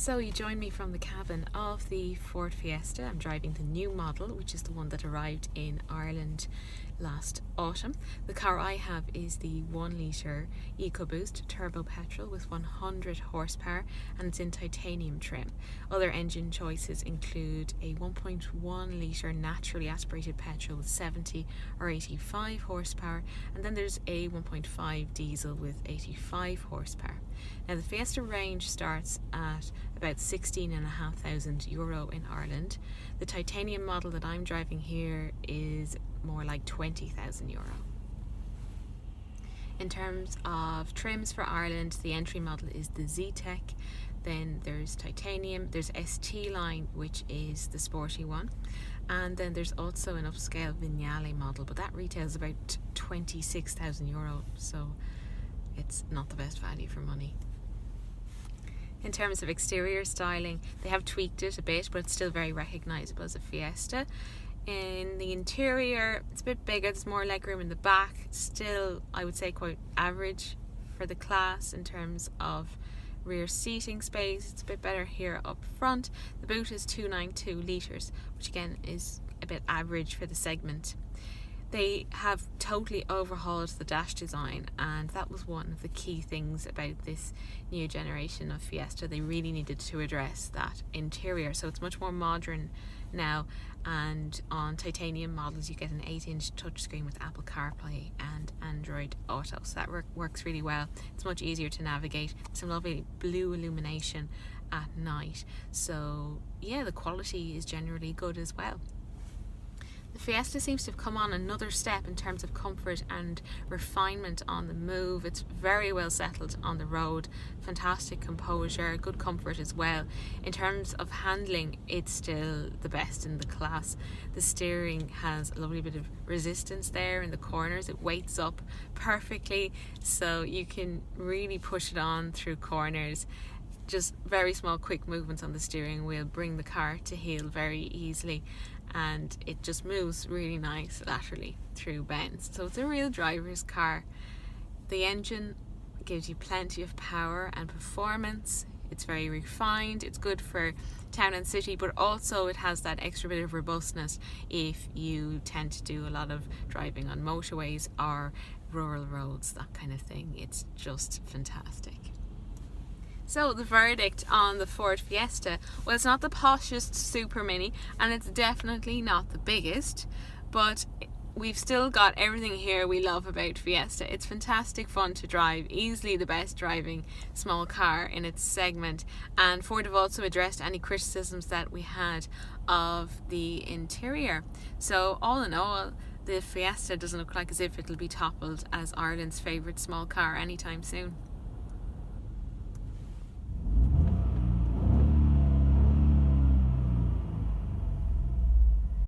So you join me from the cabin of the Ford Fiesta. I'm driving the new model, which is the one that arrived in Ireland last autumn. The car I have is the 1.0 Ecoboost turbo petrol with 100 horsepower, and it's in titanium trim. Other engine choices include a 1.1 litre naturally aspirated petrol with 70 or 85 horsepower, and then there's a 1.5 diesel with 85 horsepower. Now the Fiesta range starts at about €16,500 in Ireland. The titanium model that I'm driving here is more like €20,000. In terms of trims for Ireland, the entry model is the Z-Tech, then there's titanium, there's ST line, which is the sporty one, and then there's also an upscale Vignale model, but that retails about €26,000, so it's not the best value for money. In terms of exterior styling, they have tweaked it a bit, but it's still very recognisable as a Fiesta. In the interior, it's a bit bigger, there's more legroom in the back. Still, I would say quite average for the class in terms of rear seating space. It's a bit better here up front. The boot is 292 litres, which again is a bit average for the segment. They have totally overhauled the dash design, and that was one of the key things about this new generation of Fiesta. They really needed to address that interior, so it's much more modern now, and on titanium models you get an 8-inch touchscreen with Apple CarPlay and Android Auto, so that works really well. It's much easier to navigate. Some lovely blue illumination at night, so yeah, the quality is generally good as well. The Fiesta seems to have come on another step in terms of comfort and refinement on the move. It's very well settled on the road, fantastic composure, good comfort as well. In terms of handling, it's still the best in the class. The steering has a lovely bit of resistance there in the corners. It weights up perfectly, so you can really push it on through corners. Just very small quick movements on the steering wheel bring the car to heel very easily, and it just moves really nice laterally through bends. So it's a real driver's car. The engine gives you plenty of power and performance. It's very refined. It's good for town and city, but also it has that extra bit of robustness if you tend to do a lot of driving on motorways or rural roads, that kind of thing. It's just fantastic. So the verdict on the Ford Fiesta, well, it's not the poshest super mini, and it's definitely not the biggest, but we've still got everything here we love about Fiesta. It's fantastic fun to drive, easily the best driving small car in its segment, and Ford have also addressed any criticisms that we had of the interior. So all in all, the Fiesta doesn't look like as if it'll be toppled as Ireland's favourite small car anytime soon.